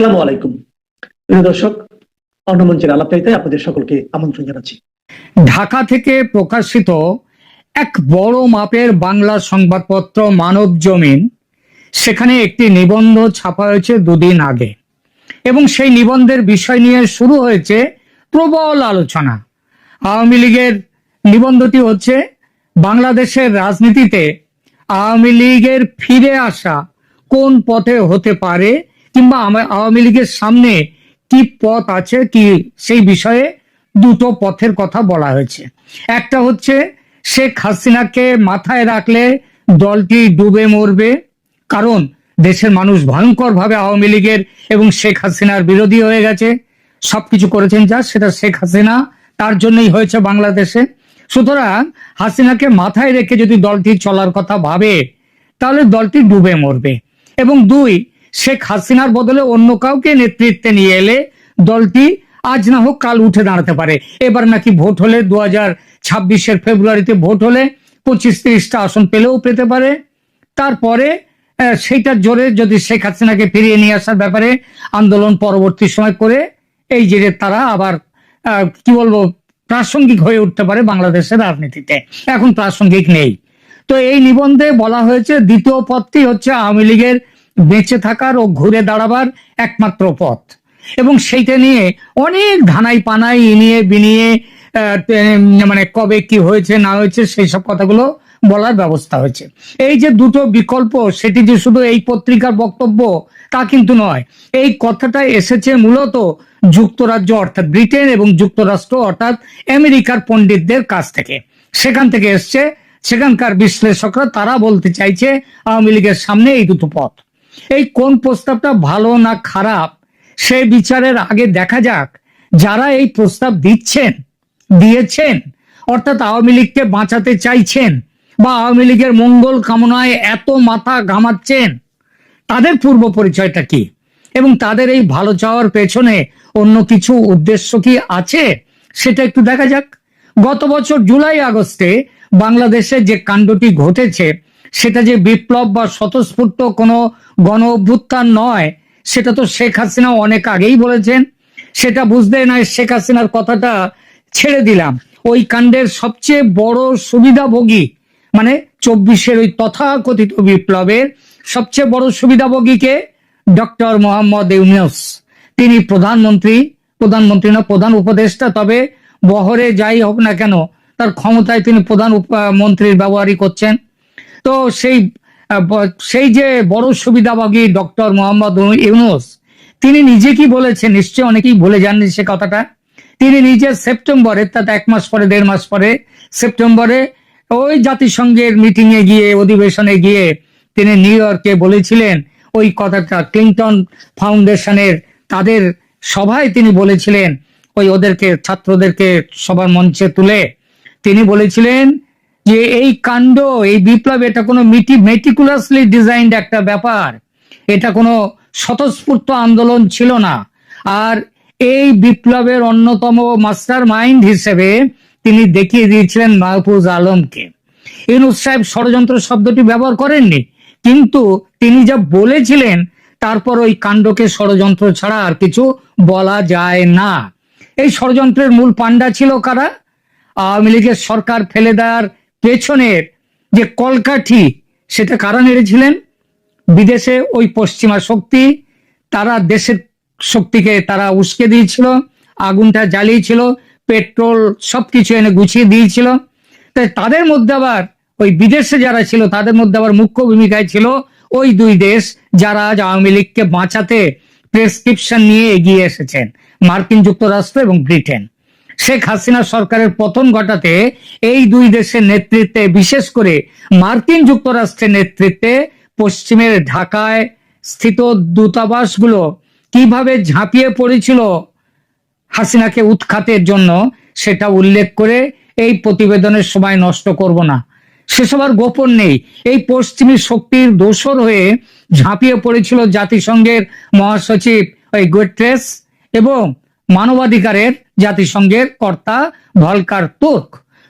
আসসালামু আলাইকুম প্রিয় দর্শক, অন্নমঞ্চের আলাপচারিতায় আপনাদের সকলকে আমন্ত্রণ জানাচ্ছি। ঢাকা থেকে প্রকাশিত এক বড় মাপের বাংলা সংবাদপত্র মানব জমিন, সেখানে একটি নিবন্ধ ছাপা হয়েছে দুদিন আগে এবং সেই নিবন্ধের বিষয় নিয়ে শুরু হয়েছে প্রবল আলোচনা। আওয়ামী লীগের নিবন্ধটি হচ্ছে বাংলাদেশের রাজনীতিতে আওয়ামী লীগের ফিরে আসা কোন পথে হতে পারে কিংবা আওয়ামী লীগের সামনে কি পথ আছে, কি সেই বিষয়ে দুটো পথের কথা বলা হয়েছে। একটা হচ্ছে শেখ হাসিনাকে মাথায় রাখলে দলটি ডুবে মরবে, কারণ দেশের মানুষ ভয়ঙ্কর ভাবে আওয়ামী লীগের এবং শেখ হাসিনার বিরোধী হয়ে গেছে। সবকিছু করেছেন যা সেটা শেখ হাসিনা, তার জন্যই হয়েছে বাংলাদেশে। সুতরাং হাসিনাকে মাথায় রেখে যদি দলটি চলার কথা ভাবে তাহলে দলটি ডুবে মরবে। এবং দুই, শেখ হাসিনার বদলে অন্য কাউকে নেতৃত্বে নিয়ে এলে দলটি আজ না হোক কাল উঠে দাঁড়াতে পারে। এবার নাকি ভোট হলে 2026-এর ফেব্রুয়ারিতে ভোট হলে 25-30টা আসন পেলেও পেতে পারে। তারপরে সেইটার জোরে যদি শেখ হাসিনাকে ফিরিয়ে নিয়ে আসার ব্যাপারে আন্দোলন পরবর্তী সময় করে এই যে তারা আবার কি বলবো প্রাসঙ্গিক হয়ে উঠতে পারে বাংলাদেশের রাজনীতিতে। এখন প্রাসঙ্গিক নেই। তো এই নিবন্ধে বলা হয়েছে দ্বিতীয় পথটি হচ্ছে আওয়ামী লীগের বেঁচে থাকার ও ঘুরে দাঁড়াবার একমাত্র পথ, এবং সেইটা নিয়ে অনেক ধানাই পানাই ইনিয়ে বিনিয়ে মানে কবে কি হয়েছে না হয়েছে সেই সব কথাগুলো বলার ব্যবস্থা হয়েছে। এই যে দুটো বিকল্প, সেটি যে শুধু এই পত্রিকার বক্তব্য তা কিন্তু নয়। এই কথাটা এসেছে মূলত যুক্তরাজ্য অর্থাৎ ব্রিটেন এবং যুক্তরাষ্ট্র অর্থাৎ আমেরিকার পণ্ডিতদের কাছ থেকে। সেখান থেকে এসছে, সেখানকার বিশ্লেষকরা তারা বলতে চাইছে আওয়ামী লীগের সামনে এই দুটো পথ। এই কোন প্রস্তাবটা ভালো না খারাপ সে বিচারের আগে দেখা যাক যারা এই প্রস্তাব দিয়েছেন অর্থাৎ আওয়ামী লীগকে বাঁচাতে চাইছেন বা আওয়ামী লীগের মঙ্গল কামনায় এত মাথা ঘামাচ্ছেন, তাদের পূর্ব পরিচয়টা কি এবং তাদের এই ভালো চাওয়ার পেছনে অন্য কিছু উদ্দেশ্য কি আছে সেটা একটু দেখা যাক। গত বছর জুলাই আগস্টে বাংলাদেশে যে কাণ্ডটি ঘটেছে সেটা যে বিপ্লব বা স্বতঃস্ফূর্ত কোনো গণ অভ্যুত্থান নয়, সেটা তো শেখ হাসিনা অনেক আগেই বলেছেন। সেটা বুঝতে নয় শেখ হাসিনার কথাটা ছেড়ে দিলাম, ওই কাণ্ডের সবচেয়ে বড় সুবিধাভোগী মানে 24-এর ওই তথাকথিত বিপ্লবের সবচেয়ে বড় সুবিধাভোগীকে ডক্টর মোহাম্মদ ইউনূস। তিনি প্রধানমন্ত্রী না প্রধান উপদেষ্টা, তবে বহরে যাই হোক না কেন তার ক্ষমতায় তিনি প্রধান মন্ত্রীর ব্যবহারই করছেন। তো সেই যে বড় সুবিধাভোগী ডক্টর মোহাম্মদ ইউনূস, তিনি নিজে কি বলেছেন নিশ্চয়ই অনেকেই ভুলে যাননি সে কথাটা। তিনি নিজে সেপ্টেম্বরে, তার 1 মাস পরে 1.5 মাস পরে সেপ্টেম্বরে ওই জাতিসংঘের মিটিং এ গিয়ে অধিবেশনে গিয়ে তিনি নিউ ইয়র্কে বলেছিলেন ওই কথাটা। ক্লিন্টন ফাউন্ডেশনের তাদের সভায় তিনি বলেছিলেন, ওই ওদেরকে ছাত্রদেরকে সবার মঞ্চে তুলে তিনি বলেছিলেন যে এই কাণ্ড, এই বিপ্লব, এটা কোনো মেটিকুলাসলি ডিজাইনড একটা ব্যাপার, এটা কোনো স্বতঃস্ফূর্ত আন্দোলন ছিল না। আর এই বিপ্লবের অন্যতম মাস্টার মাইন্ড হিসেবে তিনি দেখিয়ে দিয়েছিলেন মাহফুজ আলমকে। ইউনূস সাহেব ষড়যন্ত্র শব্দটি ব্যবহার করেননি, কিন্তু তিনি যা বলেছিলেন তারপর ওই কাণ্ডকে ষড়যন্ত্র ছাড়া আর কিছু বলা যায় না। এই ষড়যন্ত্রের মূল পান্ডা ছিল কারা? আওয়ামী লীগের সরকার ফেলে দেওয়ার পেছনের যে কলকাঠি সেটা কারা নেড়েছিলেন? বিদেশে ওই পশ্চিমা শক্তি, তারা দেশের শক্তিকে তারা উস্কে দিয়েছিল, আগুনটা জ্বালিয়েছিল, পেট্রোল সবকিছু এনে গুছিয়ে দিয়েছিল। তাই তাদের মধ্যে আবার ওই বিদেশে যারা ছিল তাদের মধ্যে আবার মুখ্য ভূমিকায় ছিল ওই দুই দেশ যারা আজ আওয়ামী লীগকে বাঁচাতে প্রেসক্রিপশন নিয়ে এগিয়ে এসেছেন, মার্কিন যুক্তরাষ্ট্র এবং ব্রিটেন। শেখ হাসিনা সরকারের পতন ঘটাতে এই দুই দেশের নেতৃত্বে, বিশেষ করে মার্কিন যুক্তরাষ্ট্রের নেতৃত্বে পশ্চিমের ঢাকায় স্থিত দূতাবাসগুলো কিভাবে ঝাঁপিয়ে পড়েছিল হাসিনাকে উৎখাতের জন্য সেটা উল্লেখ করে এই প্রতিবেদনের সময় নষ্ট করব না। সেসব আর গোপন নেই। এই পশ্চিমী শক্তির দোসর হয়ে ঝাঁপিয়ে পড়েছিল জাতিসংঘের মহাসচিব ওই গুটেরেস এবং মানবাধিকারের জাতিসংঘের কর্তা ভলকার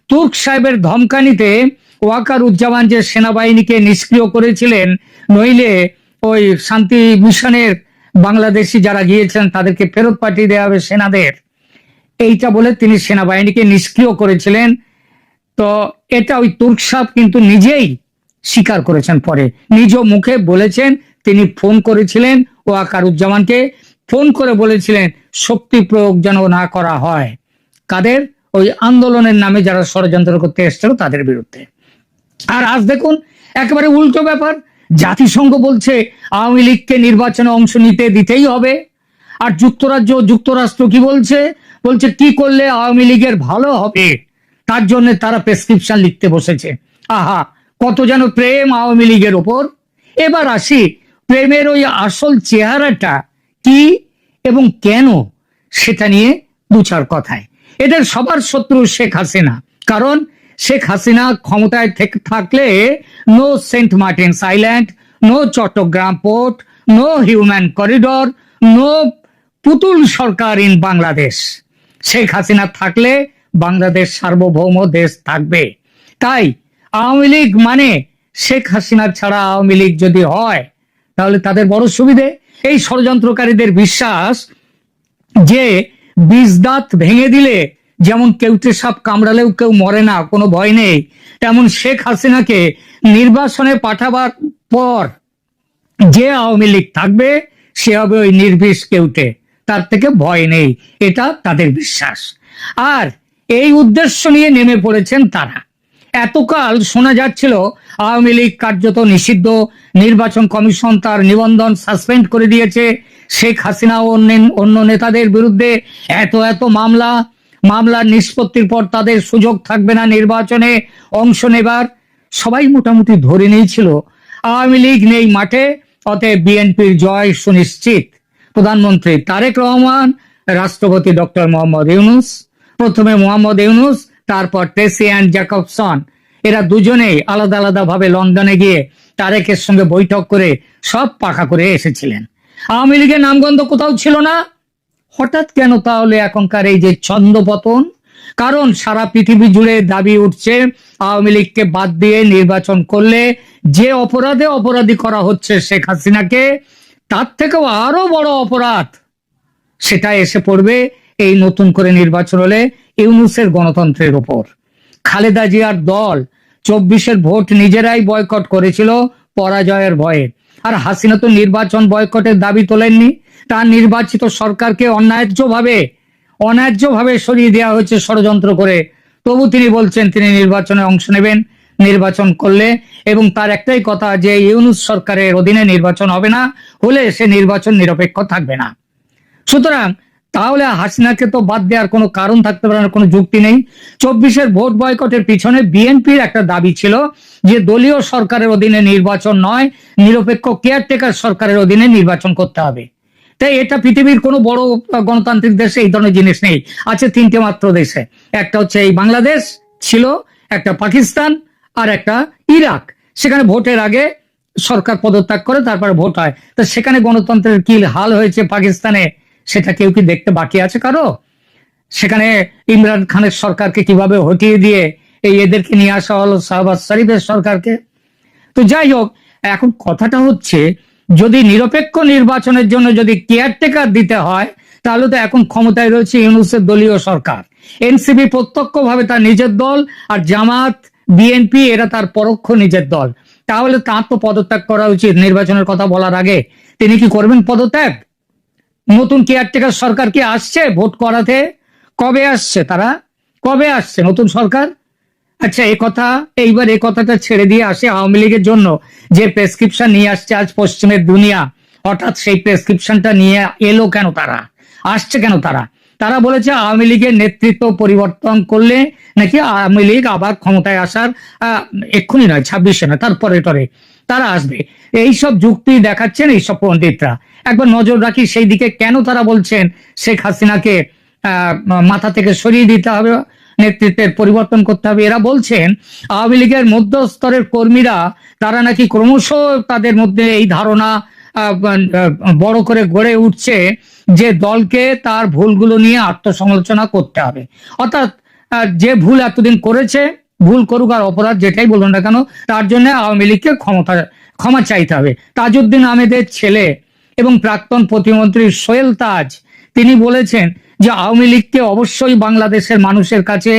তুর্ক সাহেবের ধমকানিতে ওয়াকারুজ্জামান যে সেনাবাহিনীকে নিষ্ক্রিয় করেছিলেন, নইলে ওই শান্তি মিশনের বাংলাদেশি যারা গিয়েছেন তাদেরকে ফেরত পাঠিয়ে দেওয়া হবে সেনাদের, এইটা বলে তিনি সেনাবাহিনীকে নিষ্ক্রিয় করেছিলেন। তো এটা ওই তুর্ক সাহেব কিন্তু নিজেই স্বীকার করেছেন, পরে নিজ মুখে বলেছেন তিনি ফোন করেছিলেন ওয়াকারুজ্জামানকে, ফোন করে বলেছিলেন শক্তি প্রয়োগ যেন না করা হয় কাদের, ওই আন্দোলনের নামে যারা ষড়যন্ত্র করতে এসেছিল তাদের বিরুদ্ধে। আর আজ দেখুন একেবারে উল্টো ব্যাপার, জাতিসংঘ বলছে আওয়ামী লীগকে নির্বাচনে অংশ নিতে দিতেই হবে, আর যুক্তরাষ্ট্র কি বলছে, বলছে কি করলে আওয়ামী লীগের ভালো হবে তার জন্য তারা প্রেসক্রিপশন লিখতে বসেছে। আহা, কত যেন প্রেম আওয়ামী লীগের ওপর। এবার আসি প্রেমের ওই আসল চেহারাটা কি এবং কেন, সেটা নিয়ে দু চার কথায়। এদের সবার শত্রু শেখ হাসিনা, কারণ শেখ হাসিনা ক্ষমতায় থাকলে no Saint Martin's Island, no Chattogram port, no human corridor, no পুতুল সরকার ইন বাংলাদেশ। শেখ হাসিনা থাকলে বাংলাদেশ সার্বভৌম দেশ থাকবে। তাই আওয়ামী লীগ মানে শেখ হাসিনা ছাড়া আওয়ামী লীগ যদি হয় তাহলে তাদের বড় সুবিধে। এই ষড়যন্ত্রকারীদের বিশ্বাস যে বিষ দাঁত ভেঙে দিলে যেমন কেউটে সাপ কামড়ালেও কেউ মরে না, কোনো ভয় নেই, তেমন শেখ হাসিনাকে নির্বাসনে পাঠাবার পর যে আওয়ামী লীগ থাকবে সে হবে ওই নির্বিষ কেউটে, তার থেকে ভয় নেই, এটা তাদের বিশ্বাস। আর এই উদ্দেশ্য নিয়ে নেমে পড়েছেন তারা। এতকাল শোনা যাচ্ছিল আওয়ামী লীগ কার্যত নিষিদ্ধ, নির্বাচন কমিশন তার নিবন্ধন সাসপেন্ড করে দিয়েছে, শেখ হাসিনা ও অন্য নেতাদের বিরুদ্ধে এত মামলার নিষ্পত্তির পর তাদের সুযোগ থাকবে না নির্বাচনে অংশ নেবার। সবাই মোটামুটি ধরে নিয়েছিল আওয়ামী লীগ নেই মাঠে, অতএব বিএনপির জয় সুনিশ্চিত। প্রধানমন্ত্রী তারেক রহমান, রাষ্ট্রপতি ডক্টর মোহাম্মদ ইউনূস, প্রথমে মোহাম্মদ ইউনূস, তারপর ট্রেসি অ্যান্ড জ্যাকবসন, এরা দুজনেই আলাদা আলাদা ভাবে লন্ডনে গিয়ে তারেকের সঙ্গে বৈঠক করে সব পাকা করে এসেছিলেন। আওয়ামী লীগের নামগন্ধ কোথাও ছিল না। হঠাৎ কেন তাহলে এখনকার এই যে ছন্দপতন? কারণ সারা পৃথিবী জুড়ে দাবি উঠছে আওয়ামী লীগকে বাদ দিয়ে নির্বাচন করলে যে অপরাধী করা হচ্ছে শেখ হাসিনাকে, তার থেকেও আরো বড় অপরাধ সেটা এসে পড়বে এই নতুন করে নির্বাচন হলে ইউনূসের গণতন্ত্রের উপর। খালেদা জিয়ার দল 24-এর ভোট নিজেরাই বয়কট করেছিল পরাজয়ের ভয়ে, আর হাসিনা তো নির্বাচন বয়কটের দাবি তোলেননি। তার নির্বাচিত সরকারকে অন্যায্যভাবে সরিয়ে দেওয়া হয়েছে ষড়যন্ত্র করে, তবু তিনি বলছেন তিনি নির্বাচনে অংশ নেবেন নির্বাচন করলে, এবং তার একটাই কথা যে ইউনূস সরকারের অধীনে নির্বাচন হবে না, হলে সে নির্বাচন নিরপেক্ষ থাকবে না। সুতরাং তাহলে হাসিনাকে তো বাদ দেওয়ার কোনো কারণ থাকতে পারে না, কোনো যুক্তি নেই। 24-এর ভোট বয়কটের পিছনে বিএনপির একটা দাবি ছিল যে দলীয় সরকারের অধীনে নির্বাচন নয়, নিরপেক্ষ কেয়ারটেকার সরকারের অধীনে নির্বাচন করতে হবে। তাই এটা পৃথিবীর কোনো বড় গণতান্ত্রিক দেশে এই ধরনের জিনিস নেই, আছে 3টে মাত্র দেশে। একটা হচ্ছে এই বাংলাদেশ ছিল, একটা পাকিস্তান, আর একটা ইরাক। সেখানে ভোটের আগে সরকার পদত্যাগ করে তারপরে ভোট হয়। তো সেখানে গণতন্ত্রের কি হাল হয়েছে পাকিস্তানে, সেটা কেউ কি দেখতে বাকি আছে কারো? সেখানে ইমরান খানের সরকারকে কিভাবে হটিয়ে দিয়ে এদেরকে নিয়ে আসা হলো শাহবাজ শরীফের সরকারকে। তো যাই হোক, এখন কথাটা হচ্ছে যদি নিরপেক্ষ নির্বাচনের জন্য যদি কেয়ারটেকার দিতে হয় তাহলে তো এখন ক্ষমতায় রয়েছে ইউনূসের দলীয় সরকার, এনসিপি প্রত্যক্ষভাবে তার নিজের দল, আর জামাত বিএনপি এরা তার পরোক্ষ নিজের দল। তাহলে তার তো পদত্যাগ করা উচিত নির্বাচনের কথা বলার আগে। তিনি কি করবেন পদত্যাগ? নতুন কেয়ারটেকার সরকার কি আসছে ভোট করাতে? কবে আসছে তারা? কবে আসছে নতুন সরকার? আচ্ছা, এইবার এই কথাটা ছেড়ে দিয়ে আসে আওয়ামী লীগের জন্য যে প্রেসক্রিপশন নিয়ে আসছে আজ পশ্চিমের দুনিয়া। হঠাৎ সেই প্রেসক্রিপশনটা নিয়ে এলো কেন, তারা আসছে কেন? তারা বলেছে আওয়ামী লীগের নেতৃত্ব পরিবর্তন করলে নাকি আওয়ামী লীগ আবার ক্ষমতায় আসার এক্ষুনি নয়, 26-এ নয়, তারপরে তারা আসবে। এইসব যুক্তি দেখাচ্ছেন এইসব পণ্ডিতরা। একবার নজর রাখি সেই দিকে, কেন তারা বলছেন শেখ হাসিনাকে মাথা থেকে সরিয়ে দিতে হবে, নেতৃত্বের পরিবর্তন করতে হবে। এরা বলছেন আওয়ামী লীগের মধ্যস্তরের কর্মীরা তারা নাকি ক্রমশ তাদের মধ্যে এই ধারণা বড় করে গড়ে উঠছে যে দলকে তার ভুলগুলো নিয়ে আত্মসমালোচনা করতে হবে। অর্থাৎ যে ভুল এতদিন করেছে, ভুল করুক আর অপরাধ যেটাই বলুন না কেন, তার জন্য আওয়ামী লীগকে ক্ষমা চাইতে হবে। তাজউদ্দিন আহমেদের ছেলে এবং প্রাক্তন প্রতিমন্ত্রী সোহেল তাজ তিনি বলেছেন যে আওয়ামী লীগকে অবশ্যই বাংলাদেশের মানুষের কাছে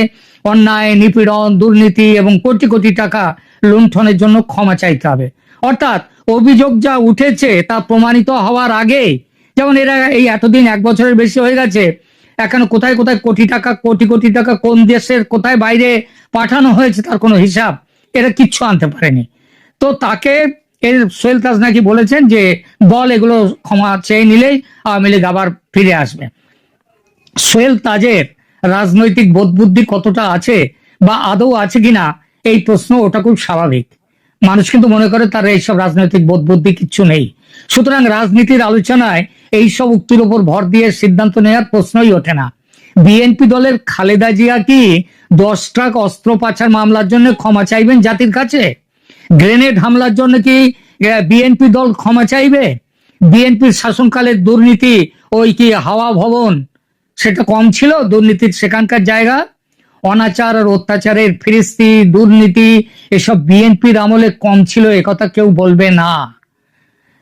অন্যায়, নিপীড়ন, দুর্নীতি এবং কোটি কোটি টাকা লুণ্ঠনের জন্য ক্ষমা চাইতে হবে। অর্থাৎ অভিযোগ যা উঠেছে তা প্রমাণিত হওয়ার আগে, যেমন এরা এই এতদিন 1 বছরের বেশি হয়ে গেছে, এখনো কোথায় কোথায় কোটি কোটি টাকা কোন দেশের কোথায় বাইরে পাঠানো হয়েছে তার কোনো হিসাব এরা কিচ্ছু আনতে পারেনি। তো তাকে এর সোহেল তাজ নাকি বলেছেন যে দল এগুলো ক্ষমা চেয়ে নিলেই আওয়ামী লীগ আবার ফিরে আসবে। সোহেল তাজের রাজনৈতিক বোধবুদ্ধি কতটা আছে বা আদৌ আছে কিনা এই প্রশ্ন, ওটা খুব স্বাভাবিক। মানুষ কিন্তু মনে করে তার এইসব রাজনৈতিক বোধবুদ্ধি কিচ্ছু নেই। সুতরাং রাজনীতির আলোচনায় এইসব উক্তির উপর ভর দিয়ে সিদ্ধান্ত নেওয়ার প্রশ্নই ওঠে না। বিএনপি দলের খালেদা জিয়া কি 10 ট্রাক অস্ত্র পাচার মামলার জন্য ক্ষমা চাইবেন জাতির কাছে? গ্রেনেড হামলার জন্য কি বিএনপি দল ক্ষমা চাইবে? বিএনপির শাসনকালের দুর্নীতি, ওই কি হাওয়া ভবন, সেটা কম ছিল দুর্নীতির সেখানকার জায়গা? অনাচার আর অত্যাচারের ফিরিস্তি, দুর্নীতি এসব বিএনপির আমলে কম ছিল, একথা কেউ বলবে না।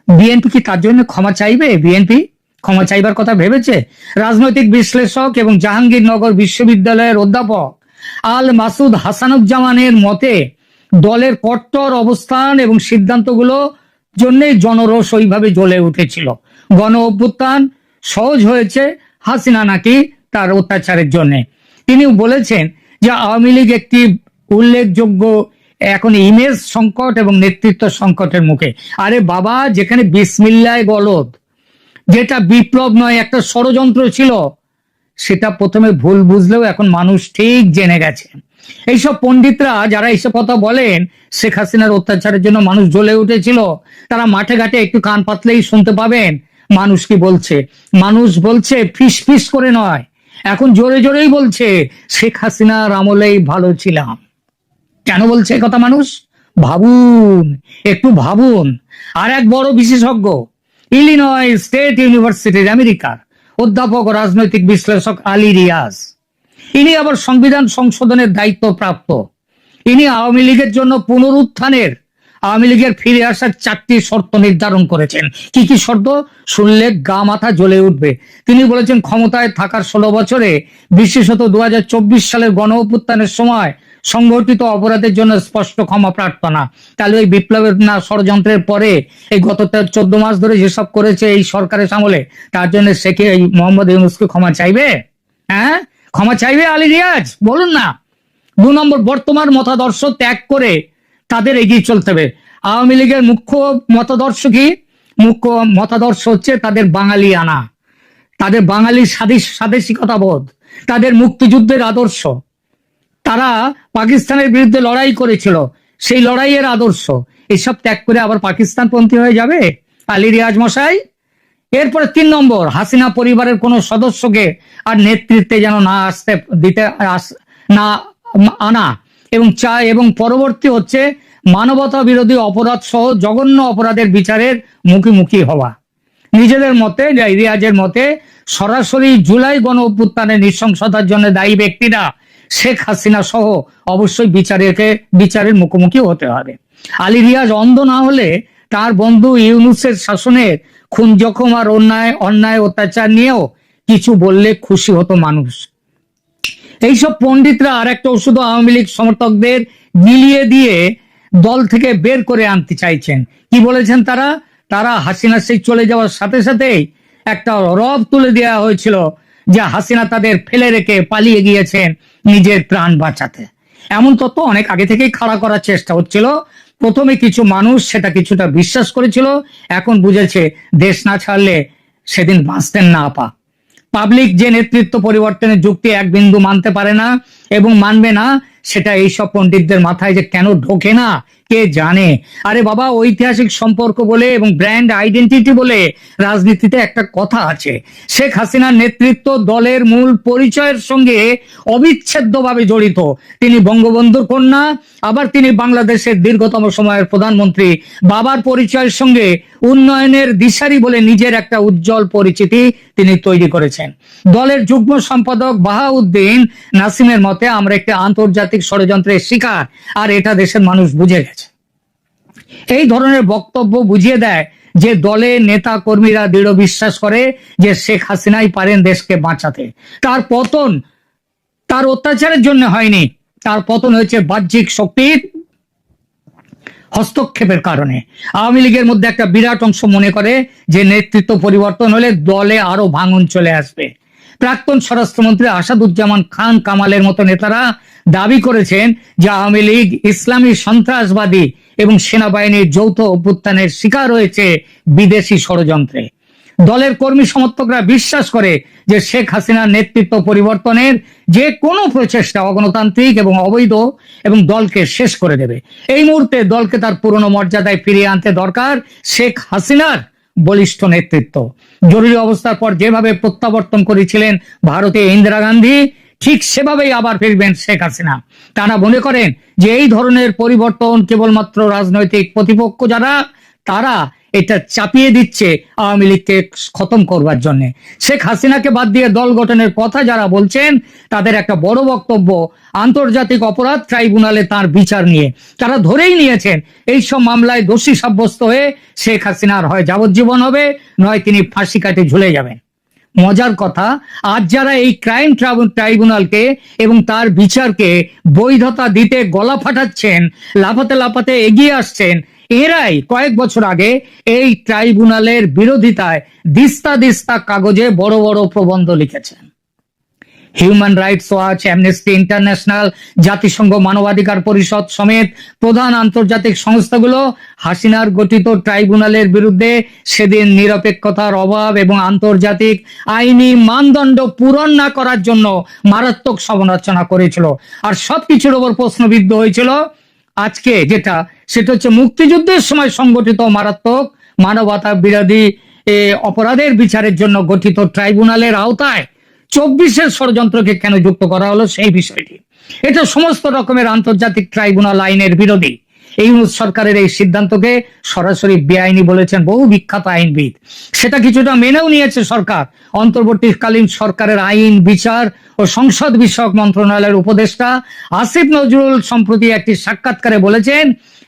বিএনপি কি তার জন্য ক্ষমা চাইবে? বিএনপি ক্ষমা চাইবার কথা ভেবেছে? রাজনৈতিক বিশ্লেষক এবং জাহাঙ্গীরনগর বিশ্ববিদ্যালয়ের অধ্যাপক আল মাসুদ হাসানুজ্জামানের মতে দলের কট্টর অবস্থান এবং সিদ্ধান্তগুলো জন্যই জনরোষ ওইভাবে জ্বলে উঠেছিল। গণ অভ্যুত্থান সহজ হয়েছে হাসিনা নাকি তার অত্যাচারের জন্য। তিনি বলেছেন যে আওয়ামী লীগ একটি উল্লেখযোগ্য এখন ইমেজ সংকট এবং নেতৃত্ব সংকটের মুখে। আরে বাবা, যেখানে বিসমিল্লাহ গলদ, যেটা বিপ্লব নয় একটা ষড়যন্ত্র ছিল, সেটা প্রথমে ভুল বুঝলেও এখন মানুষ ঠিক জেনে গেছে। এইসব পণ্ডিতরা যারা এইসব কথা বলেন, শেখ হাসিনার অত্যাচারের জন্য মানুষ জ্বলে উঠেছিল, তারা মাঠে ঘাটে একটু কান পাতলেই শুনতে পাবেন মানুষ কি বলছে। মানুষ বলছে ফিস ফিস করে নয়, এখন জোরে জোরেই বলছে শেখ হাসিনার আমলেই ভালো ছিলাম। কেন বলছে কথা মানুষ? ভাবুন, একটু ভাবুন। আর এক বড় বিশেষজ্ঞ, ইলিনয় স্টেট ইউনিভার্সিটির আমেরিকার অধ্যাপক ও রাজনৈতিক বিশ্লেষক আলী রিয়াজ, ইনি আবার সংবিধান সংশোধনের দায়িত্ব প্রাপ্ত। ইনি আওয়ামী লীগের জন্য পুনরুত্থানের, আওয়ামী লীগের ফিরে আসার 4টি শর্ত নির্ধারণ করেছেন। কি কি শর্ত শুনলে গা মাথা জ্বলে উঠবে। তিনি বলেছেন ক্ষমতায় থাকার 16 বছরে, বিশেষত 2024 সালের গণ অভ্যুত্থানের সময় সংগঠিত অপরাধের জন্য স্পষ্ট ক্ষমা প্রার্থনা। তাহলে ওই বিপ্লবের না ষড়যন্ত্রের পরে এই গত 14 মাস ধরে যেসব করেছে এই সরকারের আমলে, তার জন্য সে কি এই মোহাম্মদ ইউনূসকে ক্ষমা চাইবে? হ্যাঁ, ক্ষমা চাইবে আলী রিয়াজ? বলুন না। 2 নম্বর, বর্তমান মতাদর্শ ত্যাগ করে তাদের এগিয়ে চলতে হবে। আওয়ামী লীগের মুখ্য মতাদর্শ কি? মুখ্য মতাদর্শ হচ্ছে তাদের বাঙালি আনা, তাদের বাঙালি স্বাদেশিকতা বোধ, তাদের মুক্তিযুদ্ধের আদর্শ। তারা পাকিস্তানের বিরুদ্ধে লড়াই করেছিল, সেই লড়াইয়ের আদর্শ। এসব ত্যাগ করে আবার পাকিস্তানপন্থী হয়ে যাবে আলী রিয়াজ মশাই? এরপরে 3 নম্বর, হাসিনা পরিবারের কোন সদস্যকে আর নেতৃত্বে যেন না আসতে দিতে না আনা এবং পরবর্তী হচ্ছে মানবতা বিরোধী অপরাধ সহ জঘন্য অপরাধের বিচারের মুখোমুখি হওয়া। নিজেদের মতে, রিয়াজের মতে, সরাসরি জুলাই গণ অভ্যুত্থানের নৃশংসতার জন্য দায়ী ব্যক্তিরা শেখ হাসিনা সহ অবশ্যই বিচারের মুখোমুখি হতে হবে। আলী রিয়াজ অন্ধ না হলে তার বন্ধু ইউনূসের শাসনের খুন জখম আর অন্যায় অত্যাচার নিয়েও কিছু বললে খুশি হতো মানুষ। এইসব পণ্ডিতরা আর একটা ওষুধ আওয়ামী লীগ সমর্থকদের গিলিয়ে দিয়ে দল থেকে বের করে আনতে চাইছেন। কি বলেছেন তারা? তারা হাসিনা সেই চলে যাওয়ার সাথে সাথেই একটা রব তুলে দেওয়া হয়েছিল যে হাসিনা তাদের ফেলে রেখে পালিয়ে গিয়েছেন নিজের প্রাণ বাঁচাতে। এমন তত্ত্ব অনেক আগে থেকেই খাড়া করার চেষ্টা হচ্ছিল। প্রথমে কিছু মানুষ সেটা কিছুটা বিশ্বাস করেছিল, এখন বুঝেছে দেশ না ছাড়লে সেদিন বাঁচতেন না আপা। পাবলিক যে নেতৃত্ব পরিবর্তনের যুক্তি এক বিন্দু মানতে পারে না এবং মানবে না, সেটা এইসব পণ্ডিতদের মাথায় যে কেন ঢোকে না কে জানে। আরে বাবা, ঐতিহাসিক সম্পর্ক বলে এবং ব্র্যান্ড আইডেন্টিটি বলে রাজনীতিতে একটা কথা আছে। শেখ হাসিনার নেতৃত্ব দলের মূল পরিচয়ের সঙ্গে অবিচ্ছেদ্যভাবে জড়িত। তিনি বঙ্গবন্ধুর কন্যা, আবার তিনি বাংলাদেশের দীর্ঘতম সময়ের প্রধানমন্ত্রী। বাবার পরিচয়ের সঙ্গে উন্নয়নের দিশারি বলে নিজের একটা উজ্জ্বল পরিচিতি তিনি তৈরি করেছেন। দলের যুগ্ম সম্পাদক বাহাউদ্দিন নাসিমের মতে আমরা একটি আন্তর্জাতিক ষড়যন্ত্রের শিকার, আর এটা দেশের মানুষ বুঝে গেছে। এই ধরনের বক্তব্য বুঝিয়ে দেয় যে দলের নেতা কর্মীরা দৃঢ় বিশ্বাস করে যে শেখ হাসিনাই পারেন দেশকে বাঁচাতে। তার পতন তার অত্যাচারের জন্য হয়নি, তার পতন হয়েছে বাহ্যিক শক্তির হস্তক্ষেপের কারণে। আওয়ামী লীগের মধ্যে একটা বিরাট অংশ মনে করে যে নেতৃত্ব পরিবর্তন হলে দলে আরো ভাঙন চলে আসবে। প্রাক্তন স্বরাষ্ট্রমন্ত্রী আসাদুজ্জামান খান কামালের মতো নেতারা দাবি করেছেন যে আওয়ামী লীগ ইসলামী সন্ত্রাসবাদী এবং সেনাবাহিনীর যৌথ অভ্যুত্থানের শিকার হয়েছে বিদেশি ষড়যন্ত্রে। দলের কর্মী সমর্থকরা বিশ্বাস করে যে শেখ হাসিনার নেতৃত্ব পরিবর্তনের যে কোনো প্রচেষ্টা অগণতান্ত্রিক এবং অবৈধ এবং দলকে শেষ করে দেবে। এই মুহূর্তে দলকে তার পুরনো মর্যাদায় ফিরিয়ে আনতে দরকার শেখ হাসিনার বলিষ্ঠ নেতৃত্ব। জরুরি অবস্থার পর যেভাবে প্রত্যাবর্তন করেছিলেন ভারতে ইন্দিরা গান্ধী, ঠিক সেভাবেই আবার ফিরবেন শেখ হাসিনা। তারা মনে করেন যে এই ধরনের পরিবর্তন কেবলমাত্র রাজনৈতিক প্রতিপক্ষ যারা, তারা এটা চাপিয়ে দিচ্ছে আওয়ামী লীগকে খতম করবার জন্য। শেখ হাসিনাকে বাদ দিয়ে দল গঠনের কথা যারা বলছেন, তাদের একটা বড় বক্তব্য আন্তর্জাতিক অপরাধ ট্রাইব্যুনালে তার বিচার নিয়ে। তারা ধরেই নিয়েছেন এইসব মামলায় দোষী সাব্যস্ত হয়ে শেখ হাসিনার হয় যাবজ্জীবন হবে, নয় তিনি ফাঁসি কাটে ঝুলে যাবেন। মজার কথা, আজ যারা এই ক্রাইম ট্রাইব্যুনালকে এবং তার বিচারকে বৈধতা দিতে গলা ফাটাচ্ছেন, লাফাতে লাফাতে এগিয়ে আসছেন, এরাই কয়েক বছর আগে এই ট্রাইব্যুনালের বিরোধিতায় দিস্তা দিস্তা কাগজে বড় বড় প্রবন্ধ লিখেছেন। Human rights watch, amnesty international, জাতিসংঘ মানবাধিকার পরিষদ সমেত প্রধান আন্তর্জাতিক সংস্থাগুলো হাসিনার গঠিত ট্রাইব্যুনালের বিরুদ্ধে সেদিন নিরপেক্ষতার অভাব এবং আন্তর্জাতিক আইনি মানদণ্ড পূরণ না করার জন্য মারাত্মক সমালোচনা করেছিল। আর সবকিছুর ওপর প্রশ্নবিদ্ধ হয়েছিল আজকে যেটা, সেটা হচ্ছে মুক্তিযুদ্ধের সময় সংগঠিত মারাত্মক মানবতা বিরোধী অপরাধের বিচারের জন্য গঠিত ট্রাইব্যুনালের আওতায় 24-এর ষড়যন্ত্রকে কেন যুক্ত করা হলো সেই বিষয়টি। এটা সমস্ত রকমের আন্তর্জাতিক ট্রাইব্যুনাল আইনের বিরোধী। ইউনূস সরকারের এই সিদ্ধান্তকে সরাসরি বেআইনি বলেছেন বহু বিখ্যাত আইনবিদ। সেটা কিছুটা মেনেও নিয়েছে সরকার। অন্তর্বর্তীকালীন সরকারের আইন, বিচার ও সংসদ বিষয়ক মন্ত্রণালয়ের উপদেষ্টা আসিফ নজরুল সম্প্রতি একটি সাক্ষাৎকারে বলেছেন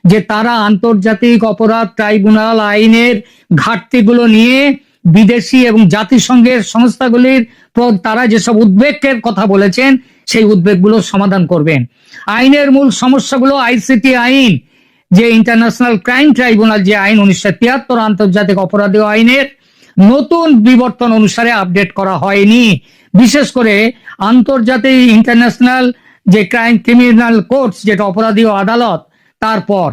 যে তারা আন্তর্জাতিক অপরাধ ট্রাইব্যুনাল আইনের ঘাটতিগুলো নিয়ে বিদেশি এবং জাতিসংঘের সংস্থাগুলির তারা যেসব উদ্বেগের কথা বলেছেন সেই উদ্বেগগুলো সমাধান করবেন। আইনের মূল সমস্যাগুলো আইসিটি আইন, যে ইন্টারন্যাশনাল ক্রাইম ট্রাইব্যুনাল যে আইন 1973 আন্তর্জাতিক অপরাধী আইনের নতুন বিবর্তন অনুসারে আপডেট করা হয়নি। বিশেষ করে আন্তর্জাতিক ইন্টারন্যাশনাল যে ক্রাইম ক্রিমিনাল কোর্টস, যেটা অপরাধী আদালত, তারপর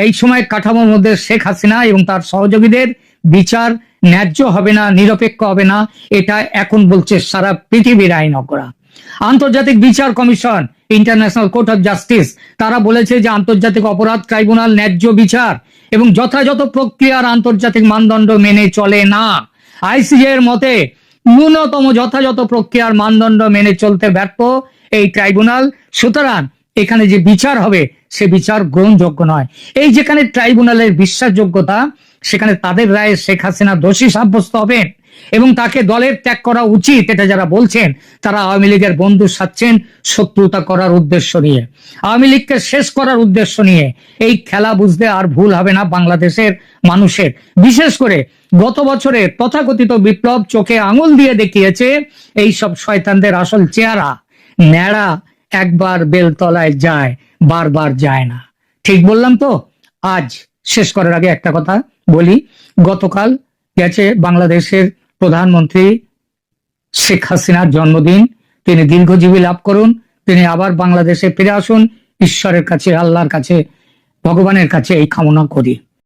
এই সময় কাঠামোর মধ্যে শেখ হাসিনা এবং তার সহযোগীদের বিচার ন্যায্য হবে না, নিরপেক্ষ হবে না, এটা এখন বলছে সারা পৃথিবীর আইনজ্ঞরা। আন্তর্জাতিক বিচার commission, international court of justice, তারা বলেছে যে আন্তর্জাতিক অপরাধ ট্রাইব্যুনাল ন্যায্য বিচার এবং যথাযথ প্রক্রিয়ার আন্তর্জাতিক মানদণ্ড মেনে চলে না। আইসিজে এর মতে ন্যূনতম যথাযথ প্রক্রিয়ার মানদণ্ড মেনে চলতে ব্যর্থ এই ট্রাইব্যুনাল। সুতরাং এখানে যে বিচার হবে সে বিচার গ্রহণযোগ্য নয়। এই যেখানে ট্রাইব্যুনালের বিশ্বাসযোগ্যতা, সেখানে তাদের রায়ে শেখ হাসিনা দোষী সাব্যস্ত হবেন এবং তাকে দলের ত্যাগ করা উচিত, এটা যারা বলছেন তারা আওয়ামী লীগের বন্ধু সাচ্ছেন শত্রুতা করার উদ্দেশ্য নিয়ে, আওয়ামী লীগকে শেষ করার উদ্দেশ্য নিয়ে। এই খেলা বুঝতে আর ভুল হবে না বাংলাদেশের মানুষের। বিশেষ করে গত বছরে তথাকথিত বিপ্লব চোখে আঙুল দিয়ে দেখিয়েছে এই সব শয়তানদের আসল চেহারা। ন্যাড়া একবার বেলতলায় যায়, বারবার যায় না। ঠিক বললাম তো? আজ শেষ করার আগে একটা কথা বলি। গতকাল গেছে বাংলাদেশের প্রধানমন্ত্রী শেখ হাসিনার জন্মদিন। তিনি দীর্ঘজীবী লাভ করুন, তিনি আবার বাংলাদেশে ফিরে আসুন। ঈশ্বরের কাছে, আল্লাহর কাছে, ভগবানের কাছে এই কামনা করি।